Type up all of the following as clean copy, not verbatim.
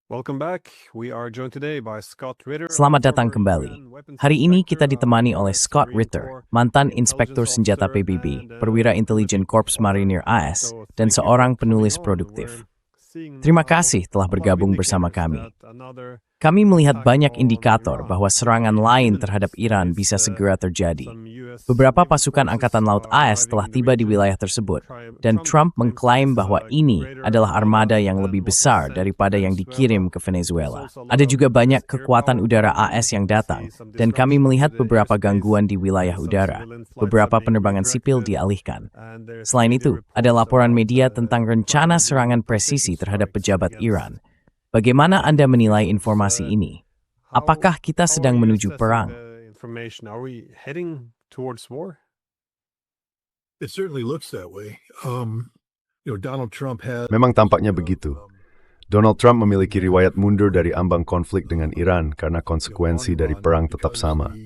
Welcome back. We are joined today by Scott Ritter. Selamat datang kembali. Hari ini kita ditemani oleh Scott Ritter, mantan Inspektur Senjata PBB, perwira intelijen Korps Marinir AS, dan seorang penulis produktif. Terima kasih telah bergabung bersama kami. Kami melihat banyak indikator bahwa serangan lain terhadap Iran bisa segera terjadi. Beberapa pasukan Angkatan Laut AS telah tiba di wilayah tersebut, dan Trump mengklaim bahwa ini adalah armada yang lebih besar daripada yang dikirim ke Venezuela. Ada juga banyak kekuatan udara AS yang datang, dan kami melihat beberapa gangguan di wilayah udara. Beberapa penerbangan sipil dialihkan. Selain itu, ada laporan media tentang rencana serangan presisi terhadap pejabat Iran. Bagaimana Anda menilai informasi ini? Apakah kita sedang menuju perang? Are we heading towards war? It certainly looks that way. Donald Trump has. Memang tampaknya begitu. Donald Trump memiliki riwayat mundur dari ambang konflik dengan Iran karena konsekuensi dari perang tetap sama.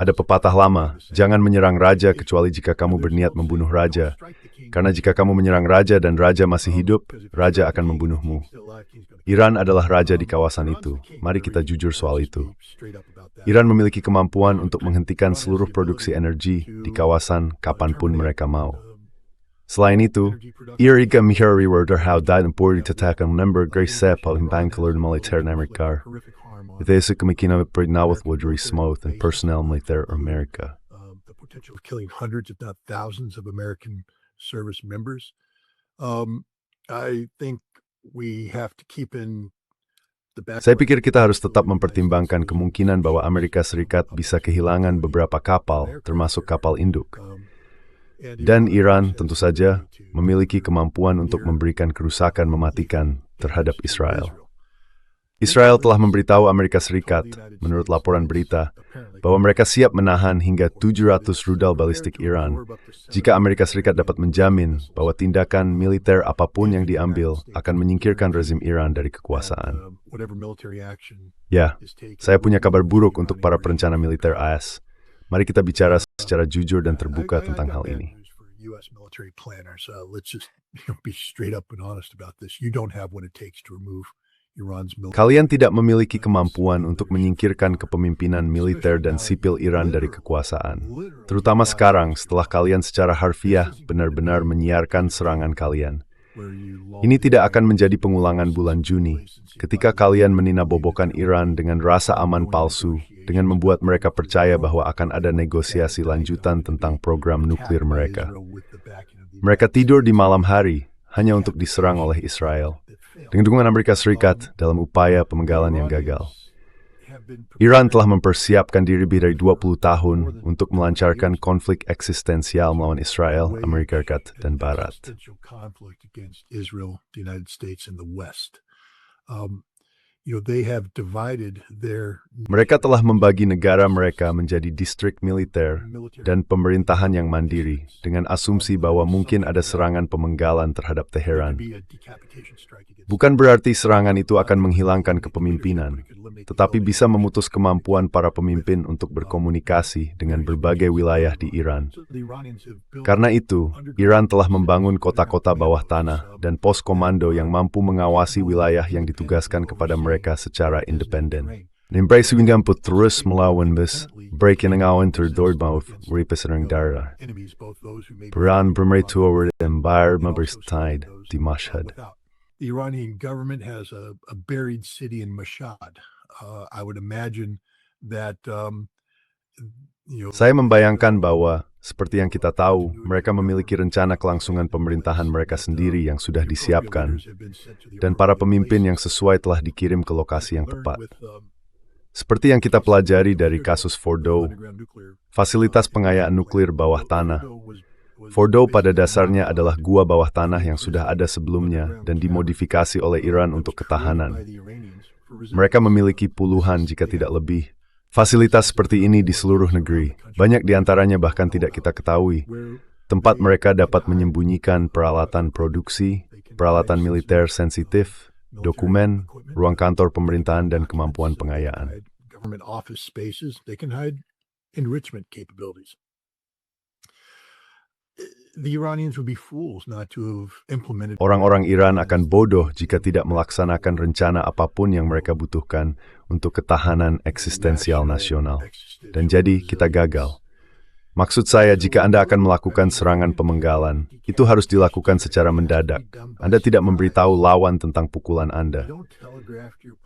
Ada pepatah lama, jangan menyerang raja kecuali jika kamu berniat membunuh raja. Karena jika kamu menyerang raja dan raja masih hidup, raja akan membunuhmu. Iran adalah raja di kawasan itu. Mari kita jujur soal itu. Iran memiliki kemampuan untuk menghentikan seluruh produksi energi di kawasan kapanpun mereka mau. Selain itu, Iriga Mihari Roderhau died imported to attack on number Grace Paling Color Military America. Ito kemungkinan perinawat Wodri Smoth and personnel military Amerika. The potential of killing hundreds, if not thousands, of American service members. I think we have to keep in the back. Saya pikir kita harus tetap mempertimbangkan kemungkinan bahwa Amerika Serikat bisa kehilangan beberapa kapal, termasuk kapal induk. Dan Iran, tentu saja, memiliki kemampuan untuk memberikan kerusakan mematikan terhadap Israel. Israel telah memberitahu Amerika Serikat, menurut laporan berita, bahwa mereka siap menahan hingga 700 rudal balistik Iran jika Amerika Serikat dapat menjamin bahwa tindakan militer apapun yang diambil akan menyingkirkan rezim Iran dari kekuasaan. Ya, saya punya kabar buruk untuk para perencana militer AS. Mari kita bicara secara jujur dan terbuka tentang hal ini. U.S. military planners, let's just be straight up and honest about this. You don't have what it takes to remove Iran's military. Kalian tidak memiliki kemampuan untuk menyingkirkan kepemimpinan militer dan sipil Iran dari kekuasaan. Terutama sekarang setelah kalian secara harfiah benar-benar menyiarkan serangan kalian. Ini tidak akan menjadi pengulangan bulan Juni, ketika kalian meninabobokan Iran dengan rasa aman palsu, dengan membuat mereka percaya bahwa akan ada negosiasi lanjutan tentang program nuklir mereka. Mereka tidur di malam hari hanya untuk diserang oleh Israel, dengan dukungan Amerika Serikat dalam upaya pemenggalan yang gagal. Iran telah mempersiapkan diri lebih dari 20 tahun untuk melancarkan konflik eksistensial melawan Israel, Amerika Serikat, dan Barat. Mereka telah membagi negara mereka menjadi distrik militer dan pemerintahan yang mandiri dengan asumsi bahwa mungkin ada serangan pemenggalan terhadap Teheran. Bukan berarti serangan itu akan menghilangkan kepemimpinan, tetapi bisa memutus kemampuan para pemimpin untuk berkomunikasi dengan berbagai wilayah di Iran. Karena itu, Iran telah membangun kota-kota bawah tanah dan pos komando yang mampu mengawasi wilayah yang ditugaskan kepada mereka secara independen. Embrace put terus melawan bus, breaking ang terdordmouth, repeserang daerah. Peran bermeritua dan bayar memberstide di Mashhad. The Iranian government has a buried city in Mashhad. I would imagine that Saya membayangkan bahwa, seperti yang kita tahu, mereka memiliki rencana kelangsungan pemerintahan mereka sendiri yang sudah disiapkan, dan para pemimpin yang sesuai telah dikirim ke lokasi yang tepat. Seperti yang kita pelajari dari kasus Fordow, fasilitas pengayaan nuklir bawah tanah. Fordow pada dasarnya adalah gua bawah tanah yang sudah ada sebelumnya dan dimodifikasi oleh Iran untuk ketahanan. Mereka memiliki puluhan jika tidak lebih fasilitas seperti ini di seluruh negeri. Banyak di antaranya bahkan tidak kita ketahui. Tempat mereka dapat menyembunyikan peralatan produksi, peralatan militer sensitif, dokumen, ruang kantor pemerintahan, dan kemampuan pengayaan. Government office spaces, they can hide enrichment capabilities. the Iranians would be fools not to have implemented. Orang-orang Iran akan bodoh jika tidak melaksanakan rencana apapun yang mereka butuhkan untuk ketahanan eksistensial nasional. Dan jadi kita gagal. Maksud saya, jika Anda akan melakukan serangan pemenggalan, itu harus dilakukan secara mendadak. Anda tidak memberitahu lawan tentang pukulan Anda.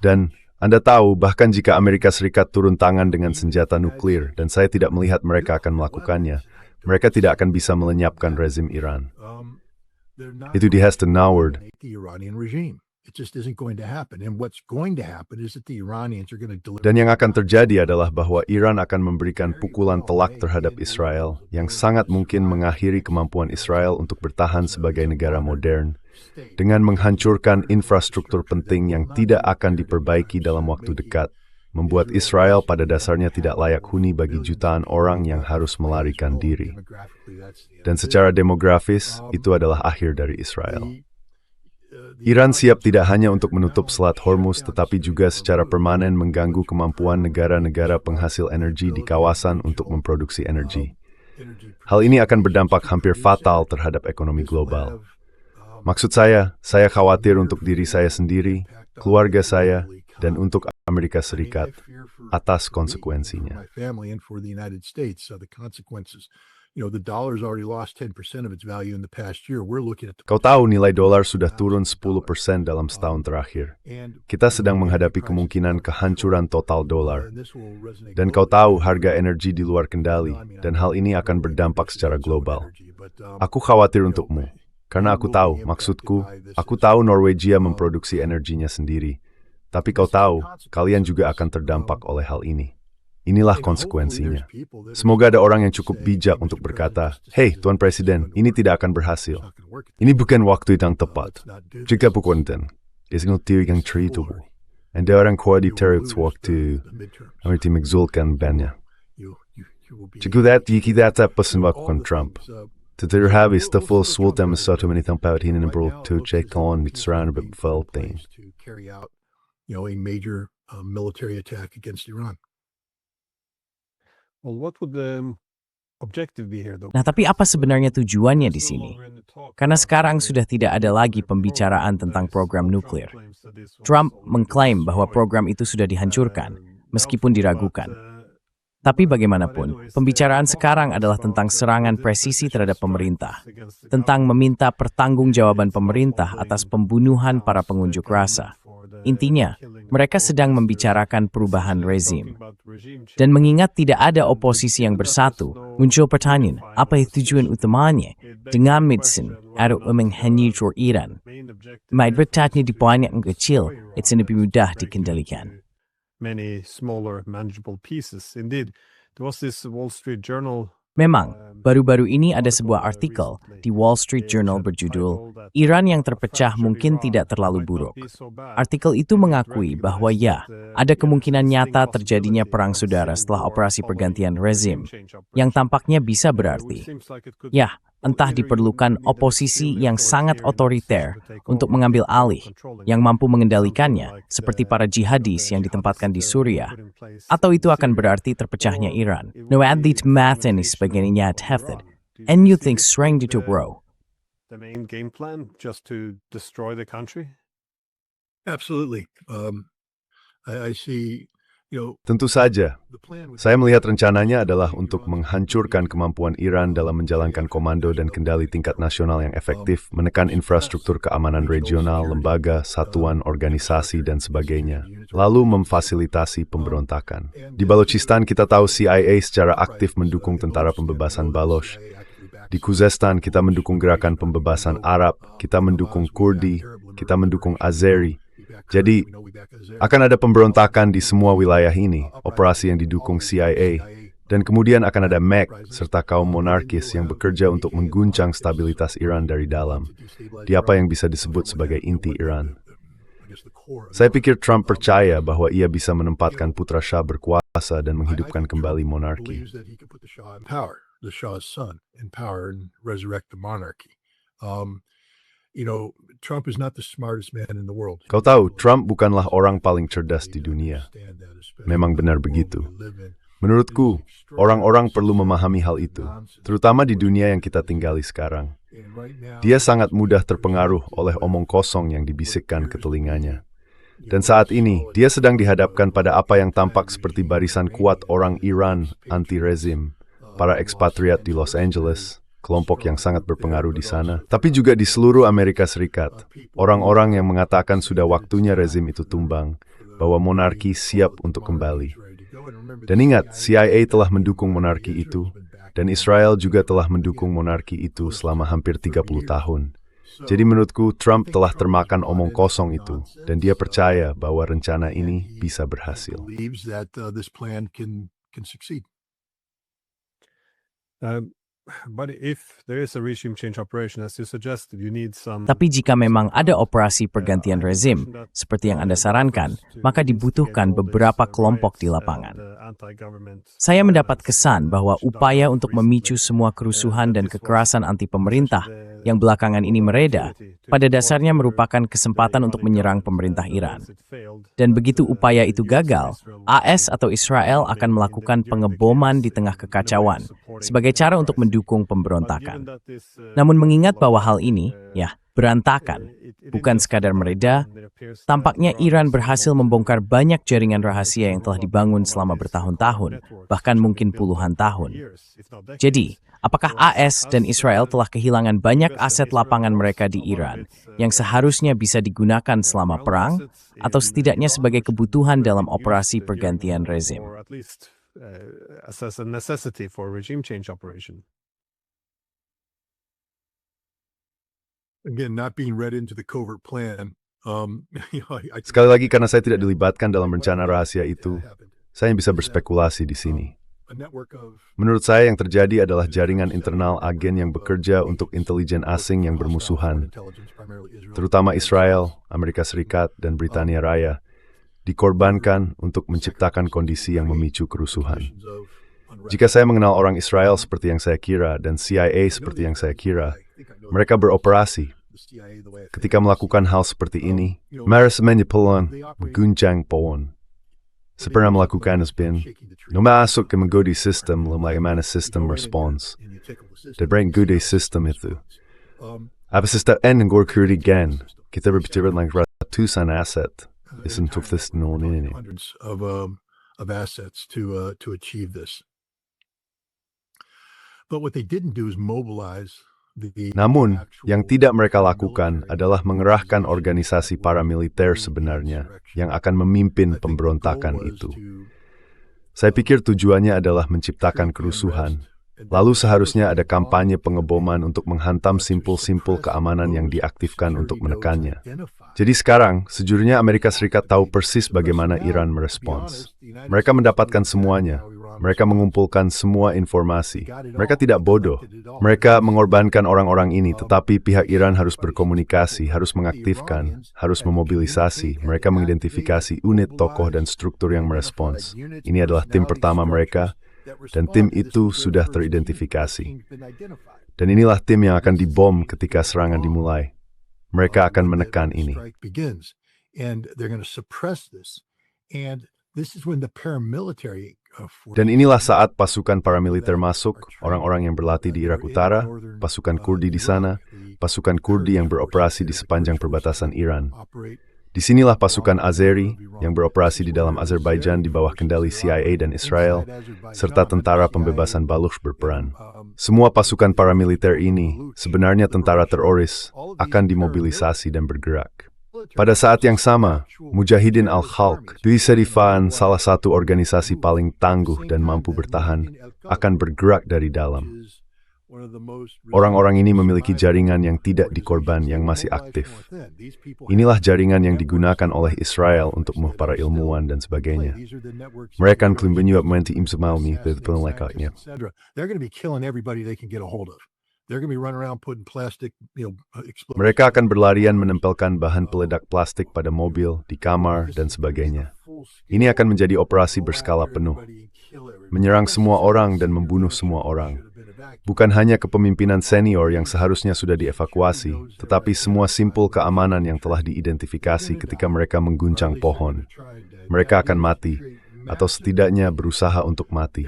Dan Anda tahu, bahkan jika Amerika Serikat turun tangan dengan senjata nuklir, dan saya tidak melihat mereka akan melakukannya, mereka tidak akan bisa melenyapkan rezim Iran. Itu di Eisenhower. Dan yang akan terjadi adalah bahwa Iran akan memberikan pukulan telak terhadap Israel, yang sangat mungkin mengakhiri kemampuan Israel untuk bertahan sebagai negara modern, dengan menghancurkan infrastruktur penting yang tidak akan diperbaiki dalam waktu dekat, membuat Israel pada dasarnya tidak layak huni bagi jutaan orang yang harus melarikan diri. Dan secara demografis, itu adalah akhir dari Israel. Iran siap tidak hanya untuk menutup Selat Hormuz, tetapi juga secara permanen mengganggu kemampuan negara-negara penghasil energi di kawasan untuk memproduksi energi. Hal ini akan berdampak hampir fatal terhadap ekonomi global. Maksud saya khawatir untuk diri saya sendiri, keluarga saya, dan untuk Amerika Serikat atas konsekuensinya. Kau tahu nilai dolar sudah turun 10% dalam setahun terakhir. Kita sedang menghadapi kemungkinan kehancuran total dolar. Dan kau tahu harga energi di luar kendali, dan hal ini akan berdampak secara global. Aku khawatir untukmu, karena aku tahu Norwegia memproduksi energinya sendiri. Tapi kau tahu, kalian juga akan terdampak oleh hal ini. Inilah konsekuensinya. Semoga ada orang yang cukup bijak untuk berkata, "Hei, Tuan Presiden, ini tidak akan berhasil. Ini bukan waktu yang tepat. Jika bukan, itu yang cerita. Anda orang kuat di terus waktu Amerika mengzulkan banyak. Jika kita pesan melakukan Trump, tetapi habis full sultan satu menit tempat ini nembrol to check on it surrounded by Philippines. A major military attack against Iran. Well, what would the objective be here, though? Nah, tapi apa sebenarnya tujuannya di sini? Karena sekarang sudah tidak ada lagi pembicaraan tentang program nuklir. Trump mengklaim bahwa program itu sudah dihancurkan, meskipun diragukan. Tapi bagaimanapun, pembicaraan sekarang adalah tentang serangan presisi terhadap pemerintah, tentang meminta pertanggungjawaban pemerintah atas pembunuhan para pengunjuk rasa. Intinya, mereka sedang membicarakan perubahan rezim. Dan mengingat tidak ada oposisi yang bersatu, muncul pertanyaan, apa tujuan utamanya dengan medicine atau menghancur Iran? Bertanya di banyak yang kecil, itu lebih mudah dikendalikan. Many smaller manageable pieces. Indeed, there was this Wall Street Journal. Memang, baru-baru ini ada sebuah artikel di Wall Street Journal berjudul Iran yang terpecah mungkin tidak terlalu buruk. Artikel itu mengakui bahwa ya, ada kemungkinan nyata terjadinya perang saudara setelah operasi pergantian rezim, yang tampaknya bisa berarti, ya, entah diperlukan oposisi yang sangat otoriter untuk mengambil alih, yang mampu mengendalikannya, seperti para jihadis yang ditempatkan di Suriah, atau itu akan berarti terpecahnya Iran. No adlit math ini sebagainya hefted, and you think strength to grow. The main game plan just to destroy the country? Absolutely. I see. Tentu saja, saya melihat rencananya adalah untuk menghancurkan kemampuan Iran dalam menjalankan komando dan kendali tingkat nasional yang efektif, menekan infrastruktur keamanan regional, lembaga, satuan, organisasi, dan sebagainya, lalu memfasilitasi pemberontakan. Di Balochistan kita tahu CIA secara aktif mendukung tentara pembebasan Baloch. Di Khuzestan kita mendukung gerakan pembebasan Arab, kita mendukung Kurdi, kita mendukung Azeri. Jadi, akan ada pemberontakan di semua wilayah ini, operasi yang didukung CIA, dan kemudian akan ada MEK serta kaum monarkis yang bekerja untuk mengguncang stabilitas Iran dari dalam, di apa yang bisa disebut sebagai inti Iran. Saya pikir Trump percaya bahwa ia bisa menempatkan putra Shah berkuasa dan menghidupkan kembali monarki. Trump is not the smartest man in the world. Kau tahu, Trump bukanlah orang paling cerdas di dunia. Memang benar begitu. Menurutku, orang-orang perlu memahami hal itu, terutama di dunia yang kita tinggali sekarang. Dia sangat mudah terpengaruh oleh omong kosong yang dibisikkan ke telinganya. Dan saat ini, dia sedang dihadapkan pada apa yang tampak seperti barisan kuat orang Iran anti-rezim, para ekspatriat di Los Angeles, kelompok yang sangat berpengaruh di sana, tapi juga di seluruh Amerika Serikat, orang-orang yang mengatakan sudah waktunya rezim itu tumbang, bahwa monarki siap untuk kembali. Dan ingat, CIA telah mendukung monarki itu, dan Israel juga telah mendukung monarki itu selama hampir 30 tahun. Jadi menurutku, Trump telah termakan omong kosong itu, dan dia percaya bahwa rencana ini bisa berhasil. But if there is a regime change operation, as you suggested, you need some. Tapi jika memang ada operasi pergantian rezim, seperti yang Anda sarankan, maka dibutuhkan beberapa kelompok di lapangan. Saya mendapat kesan bahwa upaya untuk memicu semua kerusuhan dan kekerasan anti-pemerintah yang belakangan ini mereda, pada dasarnya merupakan kesempatan untuk menyerang pemerintah Iran. Dan begitu upaya itu gagal, AS atau Israel akan melakukan pengeboman di tengah kekacauan, sebagai cara untuk mendukung pemberontakan. Namun mengingat bahwa hal ini, berantakan, bukan sekadar mereda, tampaknya Iran berhasil membongkar banyak jaringan rahasia yang telah dibangun selama bertahun-tahun, bahkan mungkin puluhan tahun. Jadi, apakah AS dan Israel telah kehilangan banyak aset lapangan mereka di Iran yang seharusnya bisa digunakan selama perang, atau setidaknya sebagai kebutuhan dalam operasi pergantian rezim? As a necessity for regime change operation. Again, not being read into the covert plan. Sekali lagi, karena saya tidak dilibatkan dalam rencana rahasia itu, saya bisa berspekulasi di sini. Menurut saya yang terjadi adalah jaringan internal agen yang bekerja untuk intelijen asing yang bermusuhan, terutama Israel, Amerika Serikat, dan Britania Raya, dikorbankan untuk menciptakan kondisi yang memicu kerusuhan. Jika saya mengenal orang Israel seperti yang saya kira dan CIA seperti yang saya kira, mereka beroperasi. Ketika melakukan hal seperti ini, Maris Menyepelan mengguncang pohon. Seperti melakukan bin, masuk ke menggodi sistem, bagaimana sistem respons. Dan menggodi sistem itu. Apa sistem yang kurang, kita berbicara tentang ratusan aset. Untuk this ini. Hundreds of assets to achieve this. But what they didn't do is mobilize. Namun, yang tidak mereka lakukan adalah mengerahkan organisasi paramiliter sebenarnya yang akan memimpin pemberontakan itu. Saya pikir tujuannya adalah menciptakan kerusuhan. Lalu seharusnya ada kampanye pengeboman untuk menghantam simpul-simpul keamanan yang diaktifkan untuk menekannya. Jadi sekarang, sejujurnya Amerika Serikat tahu persis bagaimana Iran merespons. Mereka mendapatkan semuanya. Mereka mengumpulkan semua informasi. Mereka tidak bodoh. Mereka mengorbankan orang-orang ini, tetapi pihak Iran harus berkomunikasi, harus mengaktifkan, harus memobilisasi. Mereka mengidentifikasi unit, tokoh, dan struktur yang merespons. Ini adalah tim pertama mereka, dan tim itu sudah teridentifikasi. Dan inilah tim yang akan dibom ketika serangan dimulai. Mereka akan menekan ini. Dan inilah saat pasukan paramiliter masuk, orang-orang yang berlatih di Irak Utara, pasukan Kurdi di sana, pasukan Kurdi yang beroperasi di sepanjang perbatasan Iran. Disinilah pasukan Azeri yang beroperasi di dalam Azerbaijan di bawah kendali CIA dan Israel, serta tentara pembebasan Baluch berperan. Semua pasukan paramiliter ini, sebenarnya tentara teroris, akan dimobilisasi dan bergerak. Pada saat yang sama, Mujahidin Al-Khalq, Serifan, salah satu organisasi paling tangguh dan mampu bertahan, akan bergerak dari dalam. Orang-orang ini memiliki jaringan yang tidak dikorban yang masih aktif. Inilah jaringan yang digunakan oleh Israel untuk para ilmuwan dan sebagainya. Mereka akan menyuap menti imsemalmi dari penelekatnya. Mereka akan berlarian menempelkan bahan peledak plastik pada mobil, di kamar, dan sebagainya. Ini akan menjadi operasi berskala penuh. Menyerang semua orang dan membunuh semua orang. Bukan hanya kepemimpinan senior yang seharusnya sudah dievakuasi, tetapi semua simpul keamanan yang telah diidentifikasi ketika mereka mengguncang pohon. Mereka akan mati, atau setidaknya berusaha untuk mati.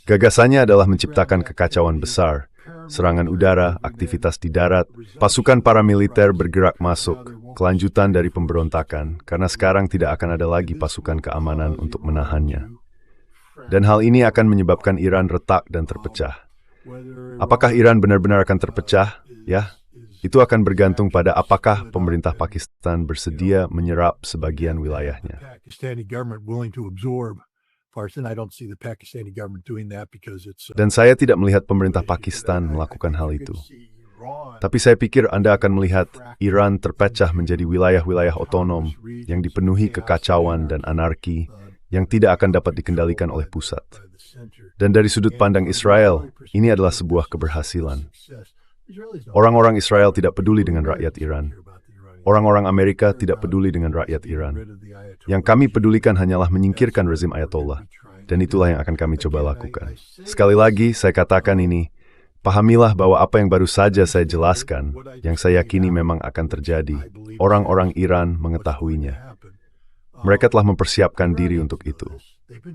Gagasannya adalah menciptakan kekacauan besar, serangan udara, aktivitas di darat, pasukan paramiliter bergerak masuk, kelanjutan dari pemberontakan, karena sekarang tidak akan ada lagi pasukan keamanan untuk menahannya. Dan hal ini akan menyebabkan Iran retak dan terpecah. Apakah Iran benar-benar akan terpecah? Ya, itu akan bergantung pada apakah pemerintah Pakistan bersedia menyerap sebagian wilayahnya. Dan saya tidak melihat pemerintah Pakistan melakukan hal itu. Tapi saya pikir Anda akan melihat Iran terpecah menjadi wilayah-wilayah otonom yang dipenuhi kekacauan dan anarki yang tidak akan dapat dikendalikan oleh pusat. Dan dari sudut pandang Israel, ini adalah sebuah keberhasilan. Orang-orang Israel tidak peduli dengan rakyat Iran. Orang-orang Amerika tidak peduli dengan rakyat Iran. Yang kami pedulikan hanyalah menyingkirkan rezim Ayatollah. Dan itulah yang akan kami coba lakukan. Sekali lagi, saya katakan ini, pahamilah bahwa apa yang baru saja saya jelaskan, yang saya yakini memang akan terjadi, orang-orang Iran mengetahuinya. Mereka telah mempersiapkan diri untuk itu.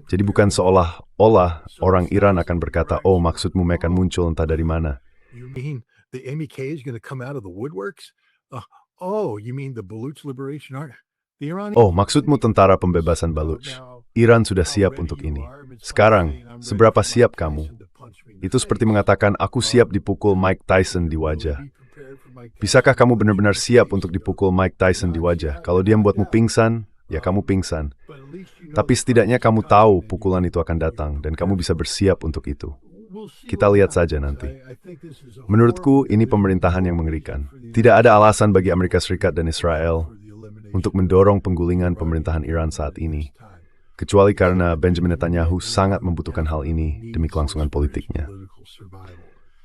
Jadi bukan seolah-olah orang Iran akan berkata, oh maksudmu mereka muncul entah dari mana. The MEK is going to come out of the woodworks? Oh, you mean the Baluch Liberation Army? Oh, maksudmu tentara pembebasan Baluch. Iran sudah siap untuk ini. Sekarang, seberapa siap kamu? Itu seperti mengatakan, aku siap dipukul Mike Tyson di wajah. Bisakah kamu benar-benar siap untuk dipukul Mike Tyson di wajah? Kalau dia membuatmu pingsan, ya kamu pingsan. Tapi setidaknya kamu tahu pukulan itu akan datang, dan kamu bisa bersiap untuk itu. Kita lihat saja nanti. Menurutku, ini pemerintahan yang mengerikan. Tidak ada alasan bagi Amerika Serikat dan Israel untuk mendorong penggulingan pemerintahan Iran saat ini, kecuali karena Benjamin Netanyahu sangat membutuhkan hal ini demi kelangsungan politiknya.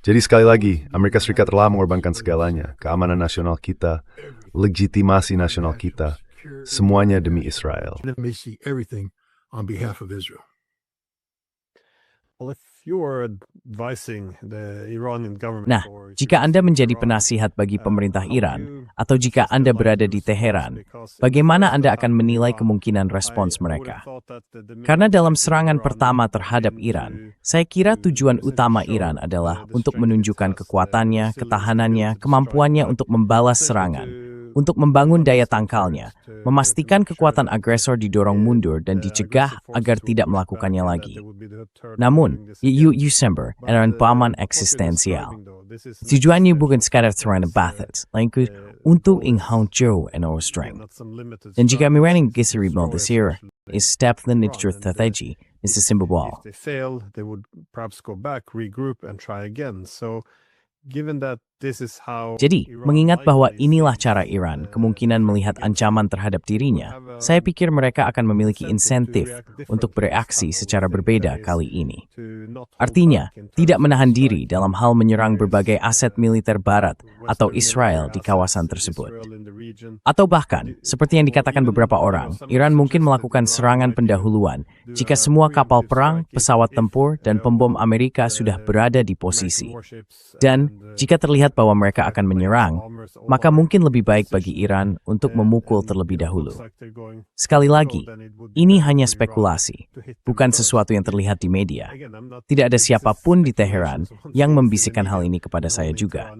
Jadi sekali lagi, Amerika Serikat telah mengorbankan segalanya, keamanan nasional kita, legitimasi nasional kita, semuanya demi Israel. Nah, jika Anda menjadi penasihat bagi pemerintah Iran, atau jika Anda berada di Teheran, bagaimana Anda akan menilai kemungkinan respons mereka? Karena dalam serangan pertama terhadap Iran, saya kira tujuan utama Iran adalah untuk menunjukkan kekuatannya, ketahanannya, kemampuannya untuk membalas serangan, untuk membangun daya tangkalnya, memastikan kekuatan agresor didorong mundur dan dicegah agar tidak melakukannya lagi. Namun, Yusember adalah paman eksistensial. Tujuannya bukan sekadar serangan batas, melainkan untuk menghancurkan our strength. Dan jika Iran geser Moldasir, is step the nature strategi is the symbol wall. If they fail, they would perhaps go back, regroup, and try again. So, given that this is how Jadi, mengingat bahwa inilah cara Iran kemungkinan melihat ancaman terhadap dirinya, saya pikir mereka akan memiliki insentif untuk bereaksi secara berbeda kali ini. Artinya, tidak menahan diri dalam hal menyerang berbagai aset militer Barat atau Israel di kawasan tersebut. Atau bahkan, seperti yang dikatakan beberapa orang, Iran mungkin melakukan serangan pendahuluan jika semua kapal perang, pesawat tempur, dan pembom Amerika sudah berada di posisi. Dan, jika terlihat bahwa mereka akan menyerang, maka mungkin lebih baik bagi Iran untuk memukul terlebih dahulu. Sekali lagi, ini hanya spekulasi, bukan sesuatu yang terlihat di media. Tidak ada siapapun di Teheran yang membisikkan hal ini kepada saya juga.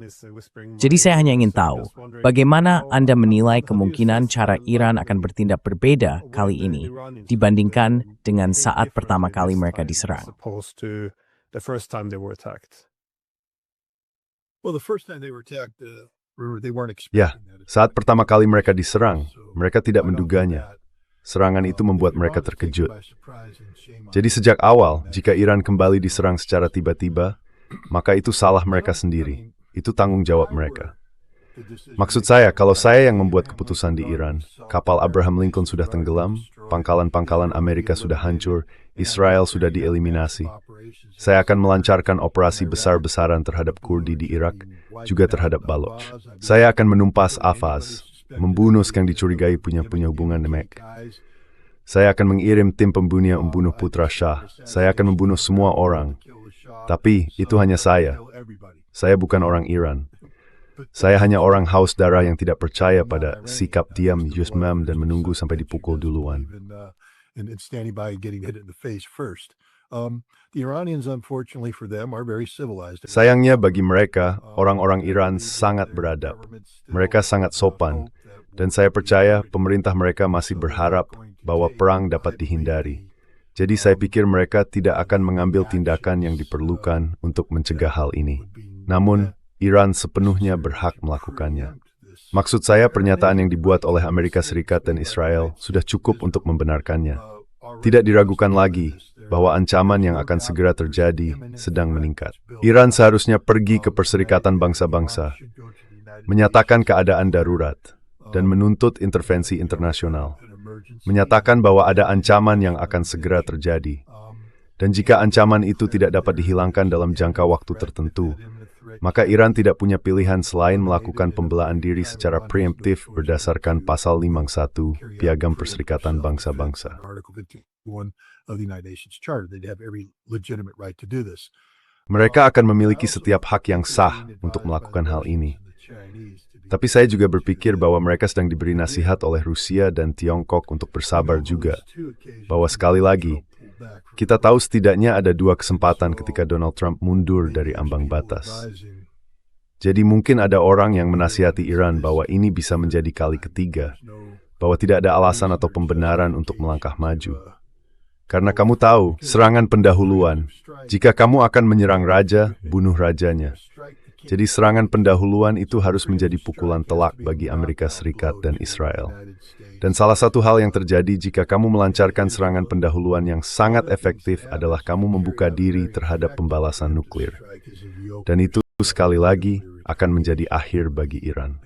Jadi saya hanya ingin tahu, bagaimana Anda menilai kemungkinan cara Iran akan bertindak berbeda kali ini dibandingkan dengan saat pertama kali mereka diserang? Ya, saat pertama kali mereka diserang, mereka tidak menduganya. Serangan itu membuat mereka terkejut. Jadi sejak awal, jika Iran kembali diserang secara tiba-tiba, maka itu salah mereka sendiri. Itu tanggung jawab mereka. Maksud saya, kalau saya yang membuat keputusan di Iran, kapal Abraham Lincoln sudah tenggelam, pangkalan-pangkalan Amerika sudah hancur, Israel sudah dieliminasi. Saya akan melancarkan operasi besar-besaran terhadap Kurdi di Irak, juga terhadap Baloch. Saya akan menumpas Afaz, membunuh yang dicurigai punya hubungan dengan Mek. Saya akan mengirim tim pembunuh yang membunuh putra Shah. Saya akan membunuh semua orang. Tapi itu hanya saya. Saya bukan orang Iran. Saya hanya orang haus darah yang tidak percaya pada sikap diam Yusmam dan menunggu sampai dipukul duluan. and standing by and getting hit in the face first. The Iranians, unfortunately for them, are very civilized. Sayangnya bagi mereka, orang-orang Iran sangat beradab. Mereka sangat sopan. Dan saya percaya pemerintah mereka masih berharap bahwa perang dapat dihindari. Jadi saya pikir mereka tidak akan mengambil tindakan yang diperlukan untuk mencegah hal ini. Namun, Iran sepenuhnya berhak melakukannya. Maksud saya pernyataan yang dibuat oleh Amerika Serikat dan Israel sudah cukup untuk membenarkannya. Tidak diragukan lagi bahwa ancaman yang akan segera terjadi sedang meningkat. Iran seharusnya pergi ke Perserikatan Bangsa-Bangsa, menyatakan keadaan darurat, dan menuntut intervensi internasional. Menyatakan bahwa ada ancaman yang akan segera terjadi. Dan jika ancaman itu tidak dapat dihilangkan dalam jangka waktu tertentu, maka Iran tidak punya pilihan selain melakukan pembelaan diri secara preemptif berdasarkan Pasal 51 Piagam Perserikatan Bangsa-Bangsa. Mereka akan memiliki setiap hak yang sah untuk melakukan hal ini. Tapi saya juga berpikir bahwa mereka sedang diberi nasihat oleh Rusia dan Tiongkok untuk bersabar juga. Bahwa sekali lagi, kita tahu setidaknya ada 2 kesempatan ketika Donald Trump mundur dari ambang batas. Jadi mungkin ada orang yang menasihati Iran bahwa ini bisa menjadi kali ketiga, bahwa tidak ada alasan atau pembenaran untuk melangkah maju. Karena kamu tahu, serangan pendahuluan, jika kamu akan menyerang raja, bunuh rajanya. Jadi serangan pendahuluan itu harus menjadi pukulan telak bagi Amerika Serikat dan Israel. Dan salah satu hal yang terjadi jika kamu melancarkan serangan pendahuluan yang sangat efektif adalah kamu membuka diri terhadap pembalasan nuklir. Dan itu sekali lagi akan menjadi akhir bagi Iran.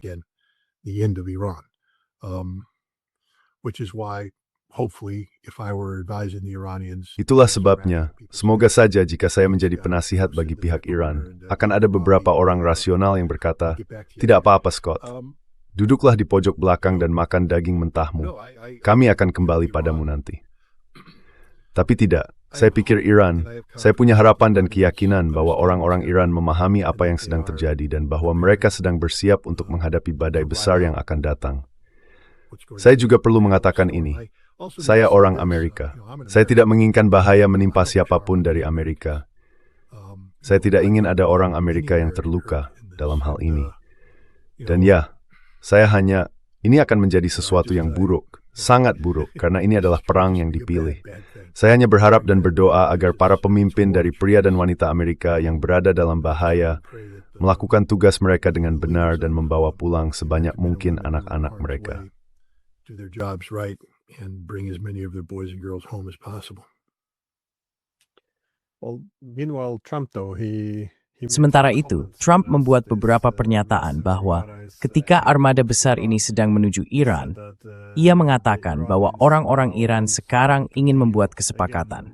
Itulah sebabnya, semoga saja jika saya menjadi penasihat bagi pihak Iran, akan ada beberapa orang rasional yang berkata, tidak apa-apa Scott, duduklah di pojok belakang dan makan daging mentahmu, kami akan kembali padamu nanti. Tapi tidak, saya pikir Iran, saya punya harapan dan keyakinan bahwa orang-orang Iran memahami apa yang sedang terjadi dan bahwa mereka sedang bersiap untuk menghadapi badai besar yang akan datang. Saya juga perlu mengatakan ini. Saya orang Amerika. Saya tidak menginginkan bahaya menimpa siapapun dari Amerika. Saya tidak ingin ada orang Amerika yang terluka dalam hal ini. Dan ya, ini akan menjadi sesuatu yang buruk, sangat buruk, karena ini adalah perang yang dipilih. Saya hanya berharap dan berdoa agar para pemimpin dari pria dan wanita Amerika yang berada dalam bahaya melakukan tugas mereka dengan benar dan membawa pulang sebanyak mungkin anak-anak mereka. Do their jobs right and bring as many of their boys and girls home as possible. Well, meanwhile, Trump though, Sementara itu, Trump membuat beberapa pernyataan bahwa ketika armada besar ini sedang menuju Iran, ia mengatakan bahwa orang-orang Iran sekarang ingin membuat kesepakatan.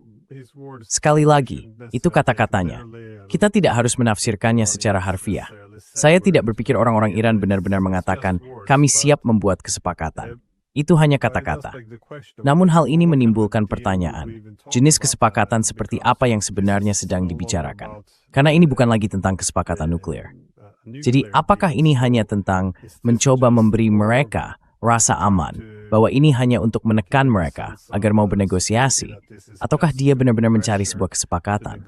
Sekali lagi, itu kata-katanya. Kita tidak harus menafsirkannya secara harfiah. Saya tidak berpikir orang-orang Iran benar-benar mengatakan, kami siap membuat kesepakatan. Itu hanya kata-kata. Namun hal ini menimbulkan pertanyaan, jenis kesepakatan seperti apa yang sebenarnya sedang dibicarakan? Karena ini bukan lagi tentang kesepakatan nuklir. Jadi apakah ini hanya tentang mencoba memberi mereka rasa aman, bahwa ini hanya untuk menekan mereka agar mau bernegosiasi? Ataukah dia benar-benar mencari sebuah kesepakatan?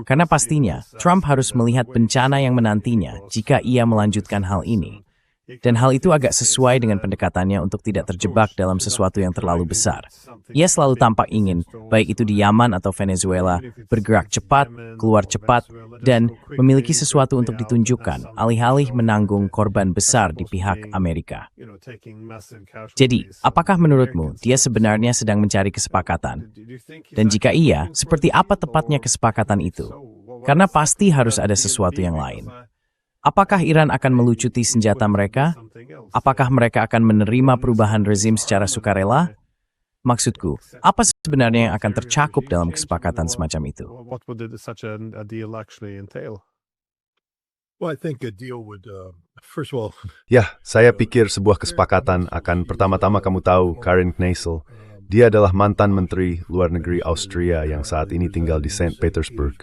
Karena pastinya, Trump harus melihat bencana yang menantinya jika ia melanjutkan hal ini. Dan hal itu agak sesuai dengan pendekatannya untuk tidak terjebak dalam sesuatu yang terlalu besar. Ia selalu tampak ingin, baik itu di Yaman atau Venezuela, bergerak cepat, keluar cepat, dan memiliki sesuatu untuk ditunjukkan, alih-alih menanggung korban besar di pihak Amerika. Jadi, apakah menurutmu dia sebenarnya sedang mencari kesepakatan? Dan jika iya, seperti apa tepatnya kesepakatan itu? Karena pasti harus ada sesuatu yang lain. Apakah Iran akan melucuti senjata mereka? Apakah mereka akan menerima perubahan rezim secara sukarela? Maksudku, apa sebenarnya yang akan tercakup dalam kesepakatan semacam itu? Ya, saya pikir sebuah kesepakatan akan pertama-tama kamu tahu Karin Kneissel. Dia adalah mantan Menteri Luar Negeri Austria yang saat ini tinggal di St. Petersburg.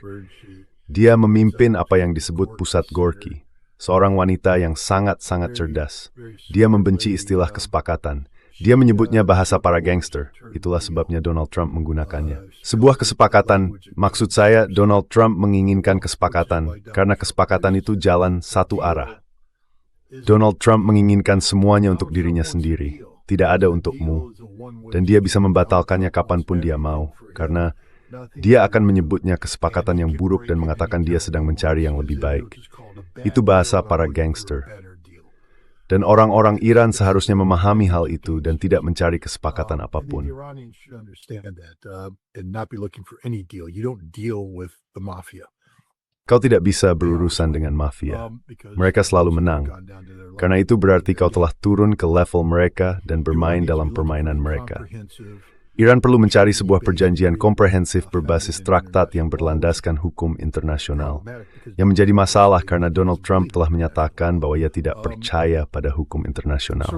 Dia memimpin apa yang disebut Pusat Gorky, seorang wanita yang sangat-sangat cerdas. Dia membenci istilah kesepakatan. Dia menyebutnya bahasa para gangster. Itulah sebabnya Donald Trump menggunakannya. Sebuah kesepakatan, maksud saya Donald Trump menginginkan kesepakatan karena kesepakatan itu jalan satu arah. Donald Trump menginginkan semuanya untuk dirinya sendiri, tidak ada untukmu. Dan dia bisa membatalkannya kapanpun dia mau, karena dia akan menyebutnya kesepakatan yang buruk dan mengatakan dia sedang mencari yang lebih baik. Itu bahasa para gangster. Dan orang-orang Iran seharusnya memahami hal itu dan tidak mencari kesepakatan apapun. Kau tidak bisa berurusan dengan mafia. Mereka selalu menang. Karena itu berarti kau telah turun ke level mereka dan bermain dalam permainan mereka. Iran perlu mencari sebuah perjanjian komprehensif berbasis traktat yang berlandaskan hukum internasional. Yang menjadi masalah karena Donald Trump telah menyatakan bahwa ia tidak percaya pada hukum internasional.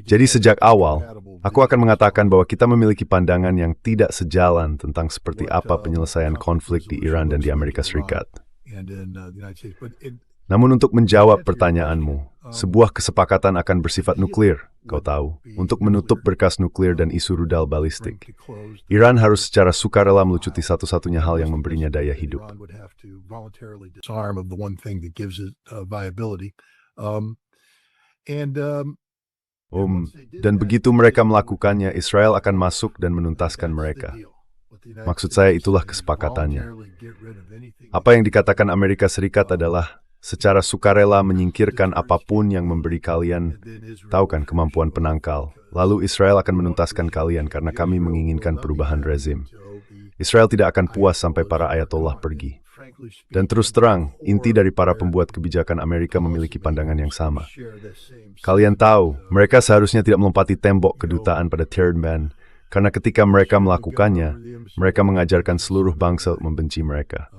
Jadi sejak awal, aku akan mengatakan bahwa kita memiliki pandangan yang tidak sejalan tentang seperti apa penyelesaian konflik di Iran dan di Amerika Serikat. Namun untuk menjawab pertanyaanmu, sebuah kesepakatan akan bersifat nuklir, kau tahu, untuk menutup berkas nuklir dan isu rudal balistik. Iran harus secara sukarela melucuti satu-satunya hal yang memberinya daya hidup. Dan begitu mereka melakukannya, Israel akan masuk dan menuntaskan mereka. Maksud saya itulah kesepakatannya. Apa yang dikatakan Amerika Serikat adalah secara sukarela menyingkirkan apapun yang memberi kalian, tahu kan, kemampuan penangkal. Lalu Israel akan menuntaskan kalian karena kami menginginkan perubahan rezim. Israel tidak akan puas sampai para ayatollah pergi. Dan terus terang, inti dari para pembuat kebijakan Amerika memiliki pandangan yang sama. Kalian tahu, mereka seharusnya tidak melompati tembok kedutaan pada Tehran, karena ketika mereka melakukannya, mereka mengajarkan seluruh bangsa membenci mereka.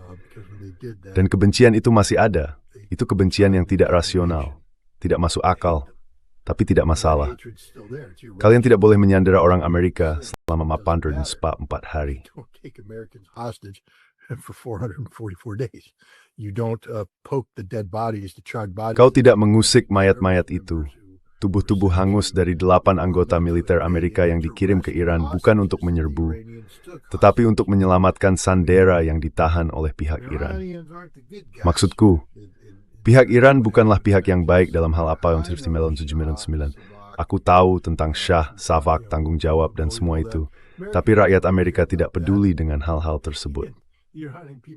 Dan kebencian itu masih ada. Itu kebencian yang tidak rasional, tidak masuk akal, tapi tidak masalah. Kalian tidak boleh menyandera orang Amerika selama 404 hari. Kau tidak mengusik mayat-mayat itu. Tubuh-tubuh hangus dari 8 anggota militer Amerika yang dikirim ke Iran bukan untuk menyerbu, tetapi untuk menyelamatkan sandera yang ditahan oleh pihak Iran. Maksudku, pihak Iran bukanlah pihak yang baik dalam hal apa yang terjadi di 1999. Aku tahu tentang Shah, Savak, tanggung jawab, dan semua itu. Tapi rakyat Amerika tidak peduli dengan hal-hal tersebut.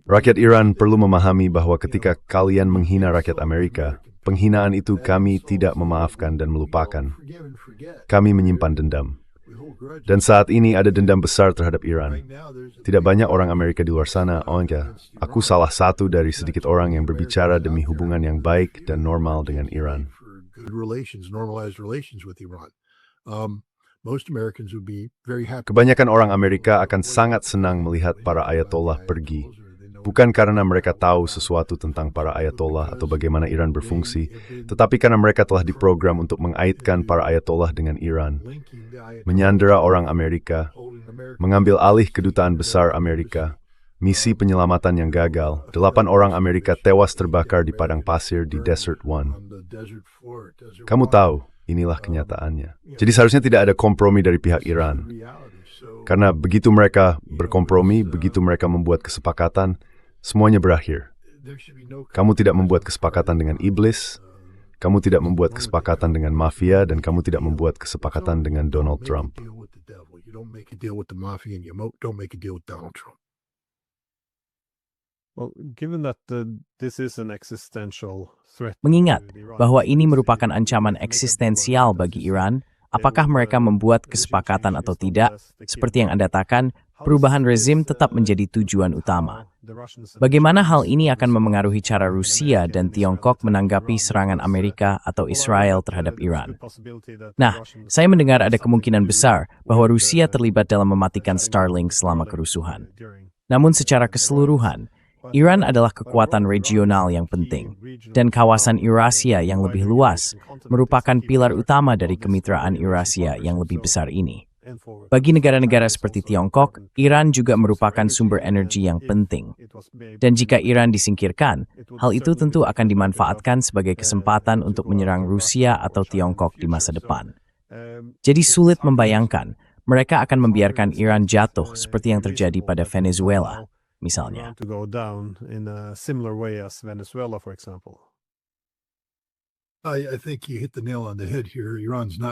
Rakyat Iran perlu memahami bahwa ketika kalian menghina rakyat Amerika, penghinaan itu kami tidak memaafkan dan melupakan. Kami menyimpan dendam. Dan saat ini ada dendam besar terhadap Iran. Tidak banyak orang Amerika di luar sana, aku salah satu dari sedikit orang yang berbicara demi hubungan yang baik dan normal dengan Iran. Kebanyakan orang Amerika akan sangat senang melihat para ayatollah pergi. Bukan karena mereka tahu sesuatu tentang para ayatollah atau bagaimana Iran berfungsi, tetapi karena mereka telah diprogram untuk mengaitkan para ayatollah dengan Iran, menyandera orang Amerika, mengambil alih kedutaan besar Amerika, misi penyelamatan yang gagal, 8 orang Amerika tewas terbakar di padang pasir di Desert One. Kamu tahu, inilah kenyataannya. Jadi seharusnya tidak ada kompromi dari pihak Iran. Karena begitu mereka berkompromi, begitu mereka membuat kesepakatan, semuanya berakhir. Kamu tidak membuat kesepakatan dengan iblis, kamu tidak membuat kesepakatan dengan mafia, dan kamu tidak membuat kesepakatan dengan Donald Trump. Mengingat bahwa ini merupakan ancaman eksistensial bagi Iran, apakah mereka membuat kesepakatan atau tidak? Seperti yang Anda katakan, perubahan rezim tetap menjadi tujuan utama. Bagaimana hal ini akan memengaruhi cara Rusia dan Tiongkok menanggapi serangan Amerika atau Israel terhadap Iran? Nah, saya mendengar ada kemungkinan besar bahwa Rusia terlibat dalam mematikan Starlink selama kerusuhan. Namun secara keseluruhan, Iran adalah kekuatan regional yang penting, dan kawasan Eurasia yang lebih luas merupakan pilar utama dari kemitraan Eurasia yang lebih besar ini. Bagi negara-negara seperti Tiongkok, Iran juga merupakan sumber energi yang penting. Dan jika Iran disingkirkan, hal itu tentu akan dimanfaatkan sebagai kesempatan untuk menyerang Rusia atau Tiongkok di masa depan. Jadi sulit membayangkan mereka akan membiarkan Iran jatuh seperti yang terjadi pada Venezuela, misalnya.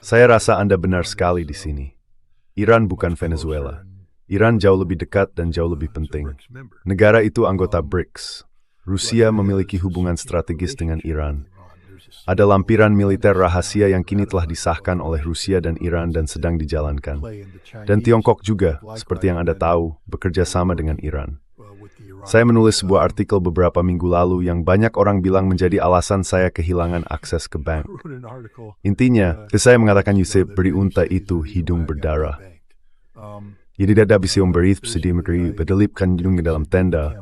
Saya rasa Anda benar sekali di sini. Iran bukan Venezuela. Iran jauh lebih dekat dan jauh lebih penting. Negara itu anggota BRICS. Rusia memiliki hubungan strategis dengan Iran. Ada lampiran militer rahasia yang kini telah disahkan oleh Rusia dan Iran dan sedang dijalankan. Dan Tiongkok juga, seperti yang Anda tahu, bekerja sama dengan Iran. Saya menulis sebuah artikel beberapa minggu lalu yang banyak orang bilang menjadi alasan saya kehilangan akses ke bank. Intinya, saya mengatakan Yusuf beri unta itu hidung berdarah. Jadi tidak bisa memberi sedih negeri berdelipkan hidung ke dalam tenda,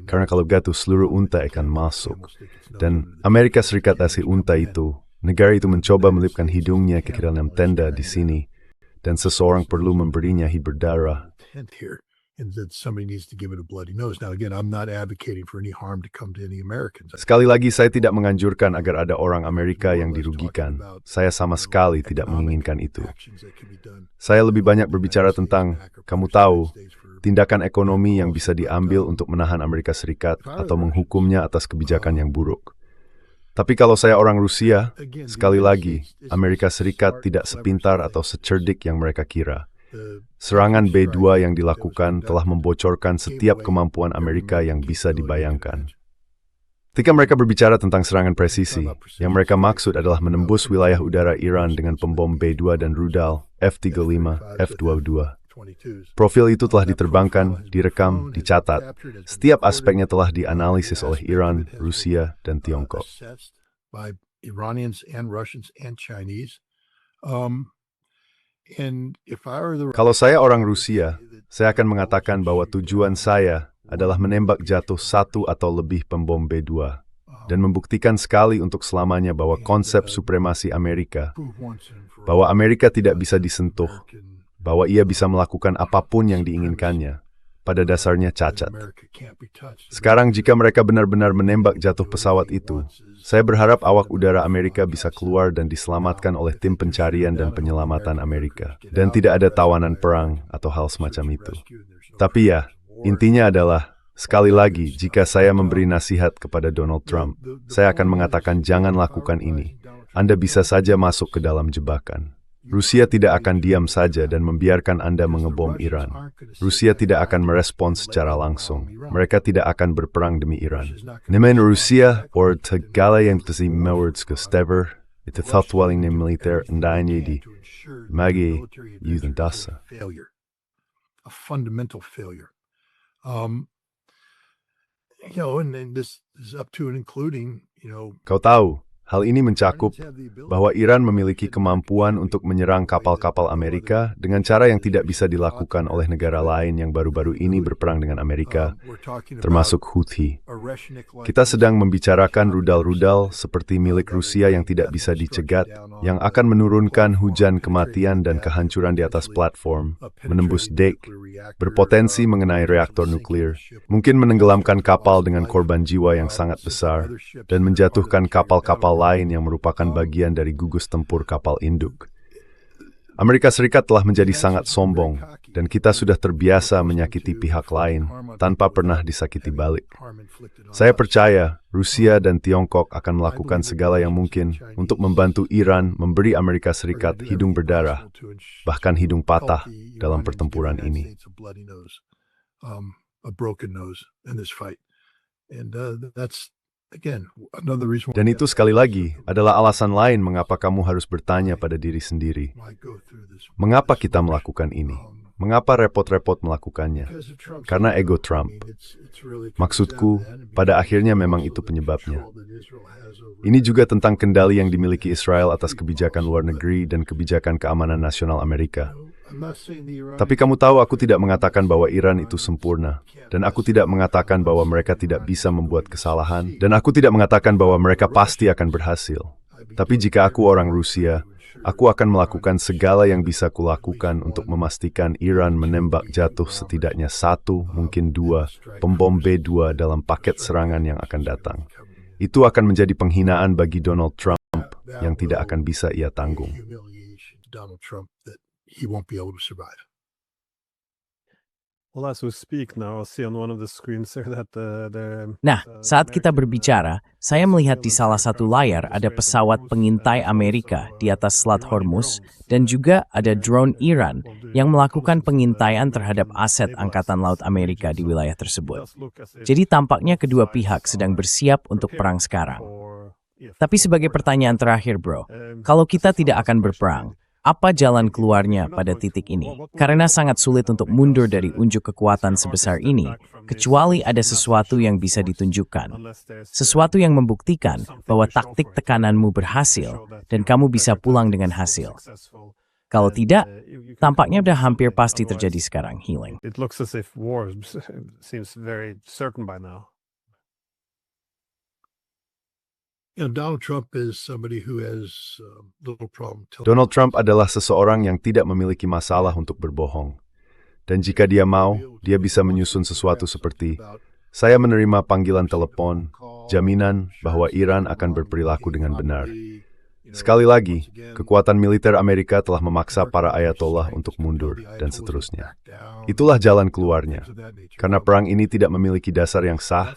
karena kalau gaduh seluruh unta akan masuk. Dan Amerika Serikat kasih unta itu, negara itu mencoba melipkan hidungnya ke dalam tenda di sini, dan seseorang perlu memberinya hidung berdarah. And that somebody needs to give it a bloody nose. Now, again, I'm not advocating for any harm to come to any Americans. Sekali lagi, saya tidak menganjurkan agar ada orang Amerika yang dirugikan. Saya sama sekali tidak menginginkan itu. Saya lebih banyak berbicara tentang, kamu tahu, tindakan ekonomi yang bisa diambil untuk menahan Amerika Serikat atau menghukumnya atas kebijakan yang buruk. Tapi kalau saya orang Rusia, sekali lagi, Amerika Serikat tidak sepintar atau secerdik yang mereka kira. Serangan B-2 yang dilakukan telah membocorkan setiap kemampuan Amerika yang bisa dibayangkan. Ketika mereka berbicara tentang serangan presisi, yang mereka maksud adalah menembus wilayah udara Iran dengan pembom B-2 dan rudal F-35, F-22. Profil itu telah diterbangkan, direkam, dicatat. Setiap aspeknya telah dianalisis oleh Iran, Rusia, dan Tiongkok. Kalau saya orang Rusia, saya akan mengatakan bahwa tujuan saya adalah menembak jatuh satu atau lebih pembom B-2 dan membuktikan sekali untuk selamanya bahwa konsep supremasi Amerika, bahwa Amerika tidak bisa disentuh, bahwa ia bisa melakukan apapun yang diinginkannya, pada dasarnya cacat. Sekarang jika mereka benar-benar menembak jatuh pesawat itu, saya berharap awak udara Amerika bisa keluar dan diselamatkan oleh tim pencarian dan penyelamatan Amerika. Dan tidak ada tawanan perang atau hal semacam itu. Tapi ya, intinya adalah, sekali lagi, jika saya memberi nasihat kepada Donald Trump, saya akan mengatakan jangan lakukan ini. Anda bisa saja masuk ke dalam jebakan. Rusia tidak akan diam saja dan membiarkan Anda mengebom Iran. Rusia tidak akan merespons secara langsung. Mereka tidak akan berperang demi Iran. Nemen Rusia, or segala yang tersi mewards ke stever, itu tatwaling ni militer endanya di magi yudhan dasa. A fundamental failure. And this is up to and including, Kau tahu, hal ini mencakup bahwa Iran memiliki kemampuan untuk menyerang kapal-kapal Amerika dengan cara yang tidak bisa dilakukan oleh negara lain yang baru-baru ini berperang dengan Amerika, termasuk Houthi. Kita sedang membicarakan rudal-rudal seperti milik Rusia yang tidak bisa dicegat, yang akan menurunkan hujan kematian dan kehancuran di atas platform, menembus dek, berpotensi mengenai reaktor nuklir, mungkin menenggelamkan kapal dengan korban jiwa yang sangat besar, dan menjatuhkan kapal-kapal lain yang merupakan bagian dari gugus tempur kapal induk. Amerika Serikat telah menjadi sangat sombong, dan kita sudah terbiasa menyakiti pihak lain tanpa pernah disakiti balik. Saya percaya Rusia dan Tiongkok akan melakukan segala yang mungkin untuk membantu Iran memberi Amerika Serikat hidung berdarah, bahkan hidung patah dalam pertempuran ini. Dan itu sekali lagi adalah alasan lain mengapa kamu harus bertanya pada diri sendiri. Mengapa kita melakukan ini? Mengapa repot-repot melakukannya? Karena ego Trump. Maksudku, pada akhirnya memang itu penyebabnya. Ini juga tentang kendali yang dimiliki Israel atas kebijakan luar negeri dan kebijakan keamanan nasional Amerika. Tapi kamu tahu, aku tidak mengatakan bahwa Iran itu sempurna, dan aku tidak mengatakan bahwa mereka tidak bisa membuat kesalahan, dan aku tidak mengatakan bahwa mereka pasti akan berhasil. Tapi jika aku orang Rusia, aku akan melakukan segala yang bisa kulakukan untuk memastikan Iran menembak jatuh setidaknya 1, mungkin 2, pembom B-2 dalam paket serangan yang akan datang. Itu akan menjadi penghinaan bagi Donald Trump yang tidak akan bisa ia tanggung. Well, as we speak now, I'll see on one of the screens there that Nah, saat kita berbicara, saya melihat di salah satu layar ada pesawat pengintai Amerika di atas Selat Hormuz dan juga ada drone Iran yang melakukan pengintaian terhadap aset Angkatan Laut Amerika di wilayah tersebut. Jadi tampaknya kedua pihak sedang bersiap untuk perang sekarang. Tapi sebagai pertanyaan terakhir, bro, kalau kita tidak akan berperang, apa jalan keluarnya pada titik ini? Karena sangat sulit untuk mundur dari unjuk kekuatan sebesar ini, kecuali ada sesuatu yang bisa ditunjukkan. Sesuatu yang membuktikan bahwa taktik tekananmu berhasil dan kamu bisa pulang dengan hasil. Kalau tidak, tampaknya udah hampir pasti terjadi sekarang, Healing. It looks as if war seems very certain by now. Donald Trump is somebody who has little problem. Donald Trump adalah seseorang yang tidak memiliki masalah untuk berbohong. Dan jika dia mau, dia bisa menyusun sesuatu seperti, saya menerima panggilan telepon, jaminan bahwa Iran akan berperilaku dengan benar. Sekali lagi, kekuatan militer Amerika telah memaksa para ayatollah untuk mundur, dan seterusnya. Itulah jalan keluarnya. Karena perang ini tidak memiliki dasar yang sah,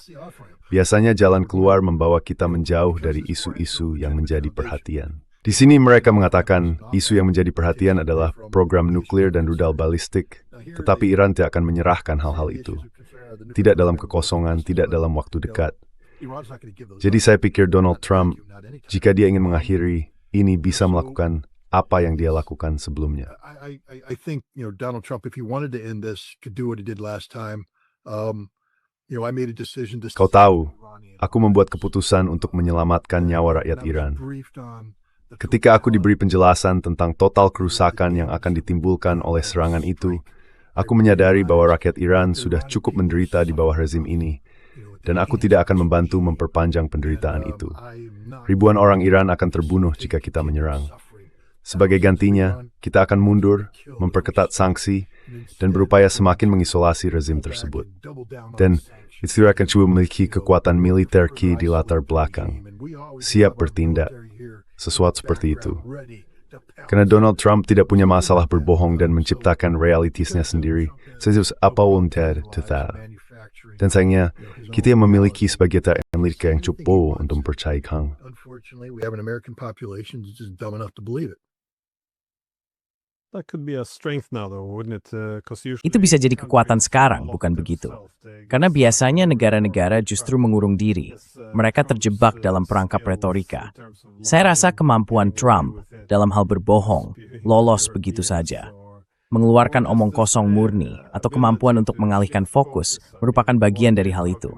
biasanya jalan keluar membawa kita menjauh dari isu-isu yang menjadi perhatian. Di sini mereka mengatakan isu yang menjadi perhatian adalah program nuklir dan rudal balistik, tetapi Iran tidak akan menyerahkan hal-hal itu. Tidak dalam kekosongan, tidak dalam waktu dekat. Jadi saya pikir Donald Trump, jika dia ingin mengakhiri, ini bisa melakukan apa yang dia lakukan sebelumnya. I think Donald Trump, if he wanted to end this, could do what he did last time. I made a decision to. Kau tahu, aku membuat keputusan untuk menyelamatkan nyawa rakyat Iran. Ketika aku diberi penjelasan tentang total kerusakan yang akan ditimbulkan oleh serangan itu, aku menyadari bahwa rakyat Iran sudah cukup menderita di bawah rezim ini, dan aku tidak akan membantu memperpanjang penderitaan itu. Ribuan orang Iran akan terbunuh jika kita menyerang. Sebagai gantinya, kita akan mundur, memperketat sanksi, dan berupaya semakin mengisolasi rezim tersebut. Dan Istilah Kencu memiliki kekuatan militer di latar belakang, siap bertindak, sesuatu seperti itu. Karena Donald Trump tidak punya masalah berbohong dan menciptakan realitasnya sendiri, sejauh apa wanted tetap. Dan sayangnya, kita yang memiliki sebagai Amerika yang cukup untuk mempercayai Kang. Unfortunately, we have an American population that's just dumb enough to believe it. That could be a strength now, though, wouldn't it? Itu bisa jadi kekuatan sekarang, bukan begitu? Karena biasanya negara-negara justru mengurung diri. Mereka terjebak dalam perangkap retorika. Saya rasa kemampuan Trump dalam hal berbohong lolos begitu saja. Mengeluarkan omong kosong murni atau kemampuan untuk mengalihkan fokus merupakan bagian dari hal itu.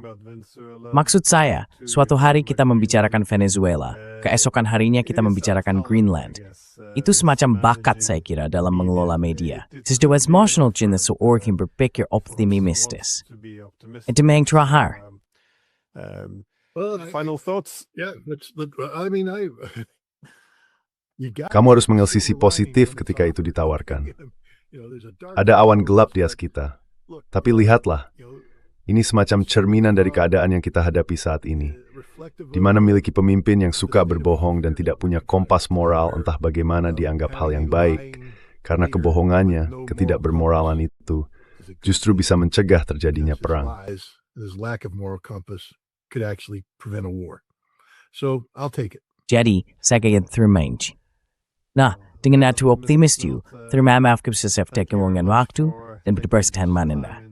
Maksud saya, suatu hari kita membicarakan Venezuela, keesokan harinya kita membicarakan Greenland. Itu semacam bakat saya kira dalam mengelola media. Sejauh emosional jenis seorang berpikir optimistis. Itu yang terakhir. Final thoughts? Yeah, Kamu harus mengambil sisi positif ketika itu ditawarkan. Ada awan gelap di atas kita. Tapi lihatlah, ini semacam cerminan dari keadaan yang kita hadapi saat ini. Di mana memiliki pemimpin yang suka berbohong dan tidak punya kompas moral entah bagaimana dianggap hal yang baik. Karena kebohongannya, ketidakbermoralan itu, justru bisa mencegah terjadinya perang. Jadi, saya ingin terima. Nah, dengan itu optimis you, terima maaf kepada kekurangan waktu dan berperasaan manenda.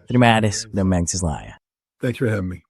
Terima kasih sudah menonton saya. Thanks for having me.